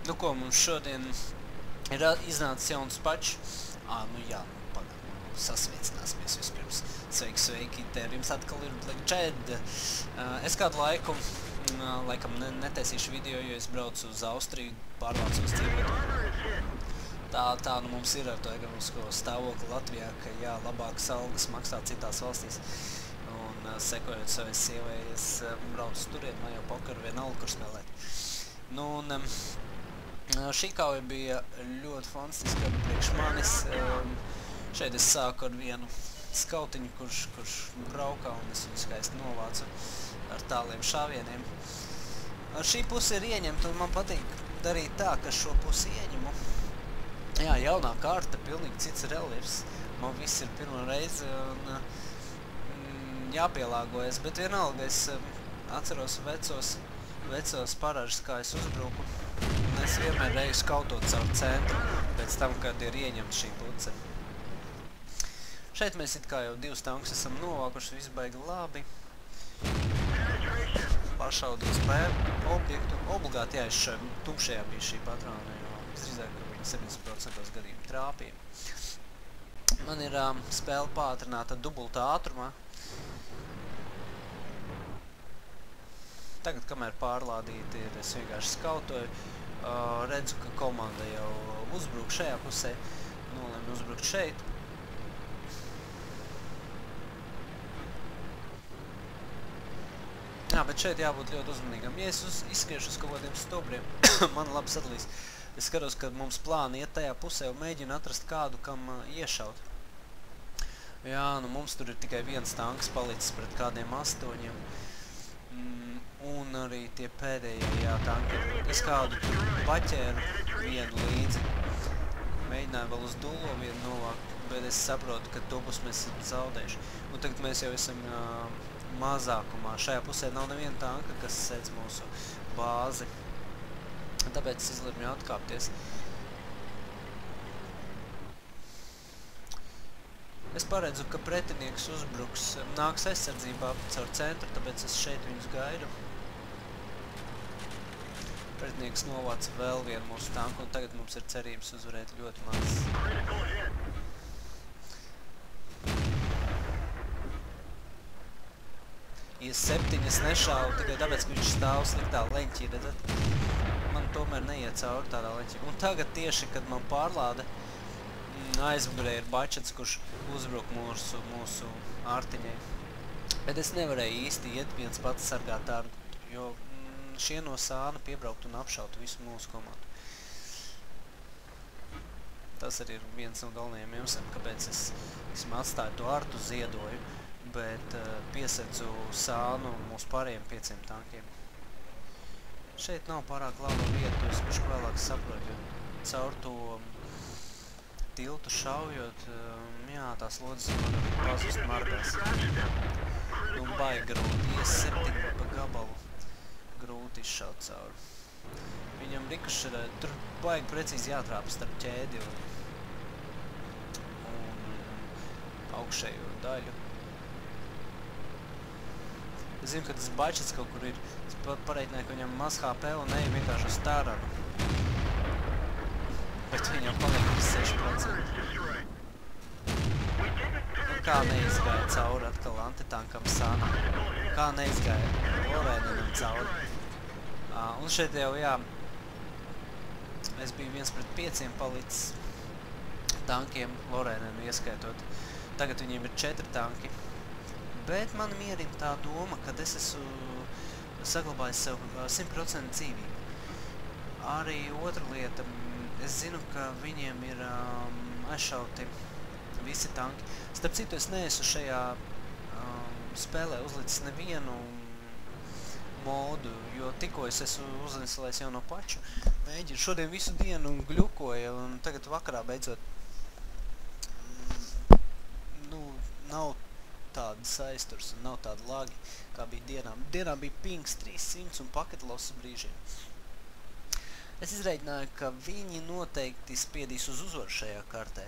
Nu ko, mums šodien ir iznācis jauns pačs. Nu jā, sasveicināsimies vispirms. Sveiki, te ar jums atkal ir Black Jed. Es kādu laiku, laikam netaisīšu video, jo es braucu uz Austriju, pārvācos dzīvot. Tā nu mums ir ar to ekonomisko stāvokli Latvijā, ka jā, labākas algas maksā citās valstīs. Un sekojot savai sievai, es braucu turien, man jau pokeru vienalga, kur spēlēt. Nu, un šī kauja bija ļoti fantastiska priekš manis. Šeit es sāku ar vienu skautiņu, kurš braukā, un es viņu skaisti novācu ar tāliem šāvieniem. Šī puse ir ieņemta, un man patīk darīt tā, ka šo pusi ieņemu. Jā, jaunā karta, pilnīgi cits reliefs. Man viss ir pirmo reizi, un jāpielāgojas, bet vienalga es atceros vecos paražas, kā es uzbruku. Un es vienmēr reju skautot caur centru, pēc tam, kad ir ieņemta šī puce. Šeit mēs it kā jau divus tankus esam novākuši, visu baigi labi. Pašaudījis objektu. Obligāti jāizšķēr, tumšajā bija šī patrona, jo visdrīzāk, ka viņi 70% gadījumu trāpīja. Man ir spēle pātrināta dubultā ātrumā. Tagad, kamēr pārlādīti ir, es vienkārši skautoju, redzu, ka komanda jau uzbruk šajā pusē, nolēma uzbrukt šeit. Jā, bet šeit jābūt ļoti uzmanīgam. Ja es izskriešu uz kaut kādiem stobriem, man labi sadalīs. Es skatos, ka mums plāni iet tajā pusē un mēģinu atrast kādu, kam iešaut. Jā, nu mums tur ir tikai viens tanks palicis pret kādiem 8. Un arī tie pēdējie, jā, tanki. Es kādu paķēru vienu līdzi. Mēģināju vēl uz dullo vienu novākt, bet es saprotu, ka to būs mēs zaudējuši. Un tagad mēs jau esam mazākumā. Šajā pusē nav neviena tanka, kas sēdz mūsu bāzi. Tāpēc es izlemju atkāpties. Es paredzu, ka pretinieks uzbruks, nāks aizsardzībā caur centru, tāpēc es šeit viņus gaidu. Pretinieks novāca vēl vienu mūsu tanku, un tagad mums ir cerības uzvarēt ļoti maz. IS-7 es nešāvu tikai tāpēc, ka viņš stāv sliktā leņķī, redzat? Man tomēr neiet cauri tādā leņķī. Un tagad tieši, kad man pārlāda, aizmugurē ir bačets, kurš uzbruk mūsu ārtiņai. Bet es nevarēju īsti iet viens pats sargāt ārdu, jo šie no sāna piebraukt un apšautu visu mūsu komandu. Tas arī ir viens no galvenajiem iemesiem, kāpēc es atstāju to ārtu ziedoju, bet piesedzu sānu mūsu pārējiem 5 tankiem. Šeit nav pārāk laba vieta, es bišku vēlāk saprotu, jo caur to tiltu šaujot, jā, tās lodzes man pazust margās. Un baigi grūti, IS-7 pa gabalu grūti izšaut cauri. Viņam rikušerē, tur baigi precīzi jātrāpa starp ķēdi un augšējo daļu. Es zinu, ka tas bačets kaut kur ir, es pareitināju, ka viņam maz HP un neju vienkārši uz tāranu. Bet viņam paliek 6%. Kā neizgāja cauri atkal antitankam sānā? Kā neizgāja Lorēnenam cauri? Un šeit jau, jā, es biju 1 pret 5 palicis tankiem, Lorēnenu ieskaitot. Tagad viņiem ir 4 tanki. Bet man mierina tā doma, kad es esmu saglabājis sev 100% dzīvību. Arī otra lieta, es zinu, ka viņiem ir aizšauti visi tanki. Starp citu, es neesmu šajā spēlē uzlicis nevienu modu, jo tikko es esmu uzlicis jau no paču. Mēģinu šodien visu dienu gļukoja, un tagad vakarā beidzot nav tādas aizturs un nav tāda lagi, kā bija dienām. Dienām bija pings 300 un paketlosa brīžiem. Es izreikināju, ka viņi noteikti spiedīs uz uzvaru šajā kartē.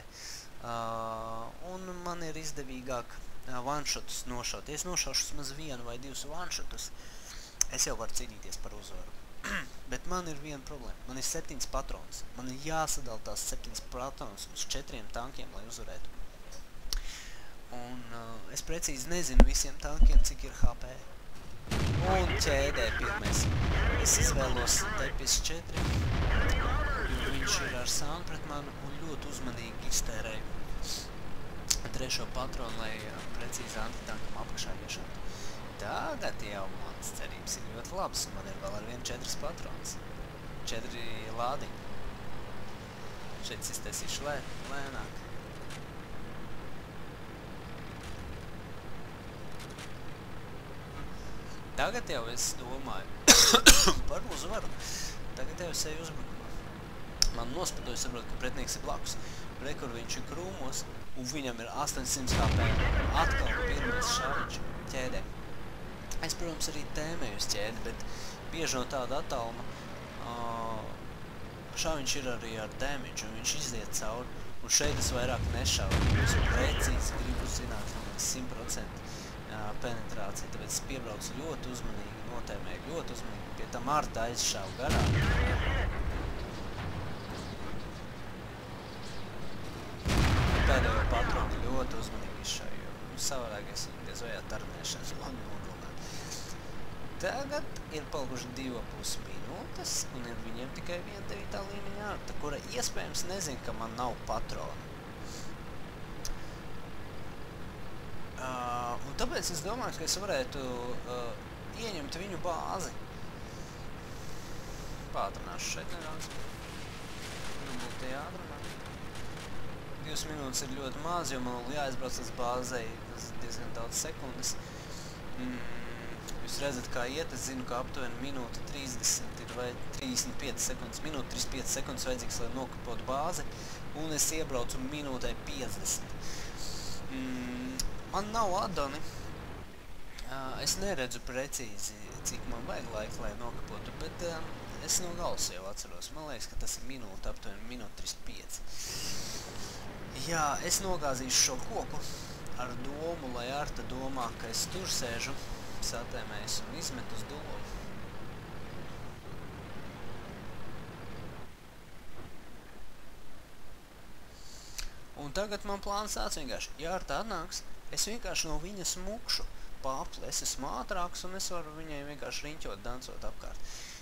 Un man ir izdevīgāk one-shotus nošaut. Ja es nošaušu maz 1 vai 2 one-shotus, es jau varu cīnīties par uzvaru. Bet man ir viena problēma. Man ir 7 patronas. Man ir jāsadala tās 7 patronas uz 4 tankiem, lai uzvarētu. Un es precīzi nezinu visiem tankiem, cik ir HP. Un ķēdē pirmais. Es izvēlos Tepis 4, jo viņš ir ar sānu pret manu un ļoti uzmanīgi iztērēju trešo patronu, lai precīzi antitankam apakšā iešātu. Tagad jau manas cerības ir ļoti labas, un man ir vēl ar vienu 4 patronas. 4 lādiņi. Šeit iztaisīšu lēnāk. Tagad jau es domāju par uzvaru. Tagad jau es eju uzbrukumā. Man nospēdoju saprot, ka pretnieks ir blakus. Rekur viņš ir krūmos, un viņam ir 800 HP. Atkal pirmais šāviņš ķēdē. Es, protams, arī tēmēju uz ķēdi, bet bieži no tāda attāluma šāviņš ir arī ar damage, un viņš iziet cauri. Un šeit es vairāk nešauju. Es precīzi gribu zināt, ka man 100% penetrācija, tāpēc es piebraucu ļoti uzmanīgi, notēmēju ļoti uzmanīgi, pie tam ārta aizšāvu garāk. Pēdējo patronu ļoti uzmanīgi izšāju, jo savādāk es viņu diez vai atarnēšanas labi nogalnāt. Tagad ir palikuši 2,5 minūtes, un ir viņiem tikai 1,9. līmeņa ārta, kura iespējams nezina, ka man nav patronu. Un tāpēc es domāju, ka es varētu ieņemt viņu bāzi. Pātrināšu šeit nedaudz. Būtu te jādrunā. 2 minūtes ir ļoti maz, jo man vēl jāizbrauc līdz bāzei diezgan daudz sekundes. Jūs redzat, kā iet, es zinu, ka aptuveni minūte 30 ir vai 35 sekundes. Minūte 35 sekundes vajadzīgs, lai nokapotu bāzi, un es iebraucu minūtē 50. Man nav addoni. Es neredzu precīzi, cik man vajag laika, lai nokapotu, bet es no galvas jau atceros. Man liekas, ka tas ir minūte, aptuveni minūte 35. Jā, es nogāzīšu šo koku ar domu, lai Arta domā, ka es tur sēžu, satēmējos un izmetu uz dūlu. Un tagad man plāns tāds vienkārši. Ja Arta atnāks, es vienkārši no viņa smukšu papli. Es esmu ātrāks un es varu viņai vienkārši riņķot, dancot apkārt.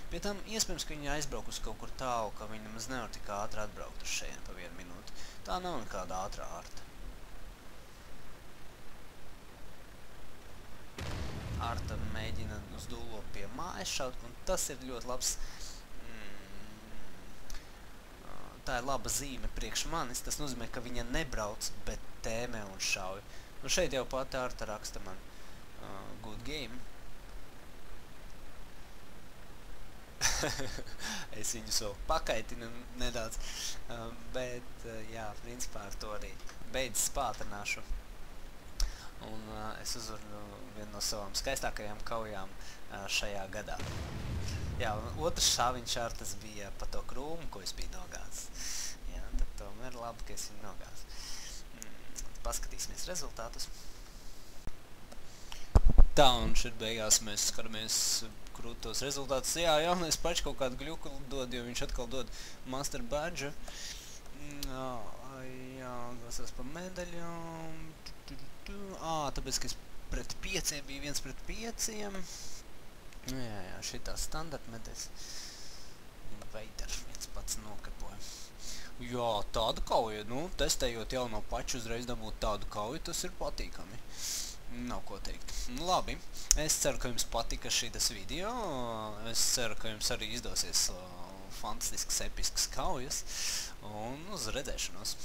Pie tam iespējams, ka viņa aizbraukus kaut kur tālu, ka viņa nemaz nevar tik ātri atbraukt uz šeit pa 1 minūti. Tā nav nekāda ātrā Arta. Arta mēģina uz dūlo pie mājas šaut, un tas ir ļoti labs. Tā ir laba zīme priekš manis. Tas nozīmē, ka viņa nebrauc, bet tēmē un šauj. Un šeit jau pati Arta raksta man good game. Es viņus vēl pakaitinu nedaudz. Bet, jā, principā ar to arī beidzas pātrināšu. Un es uzvaru vienu no savām skaistākajām kaujām šajā gadā. Jā, un otrs šāviņš Artas bija pa to krūmu, ko es biju nogāzis. Jā, tad tomēr labi, ka es viņu nogāzu. Paskatīsimies rezultātus. Tā, un šeit beigās mēs skatāmies krūtos rezultātus. Jā, jaunais pač kaut kādu gļuku dod, jo viņš atkal dod Master Badge. Jā, gāsās pa medaļām. Tāpēc, ka es pret 5 bija 1 pret 5. Jā, šitā standarta medaļas. Veider viens pats nokapoja. Jā, tāda kauja, testējot jauno paču uzreiz dabūt tādu kauju, tas ir patīkami. Nav ko teikt. Labi, es ceru, ka jums patika šitas video. Es ceru, ka jums arī izdosies fantastisks, episks kaujas. Un uz redzēšanos.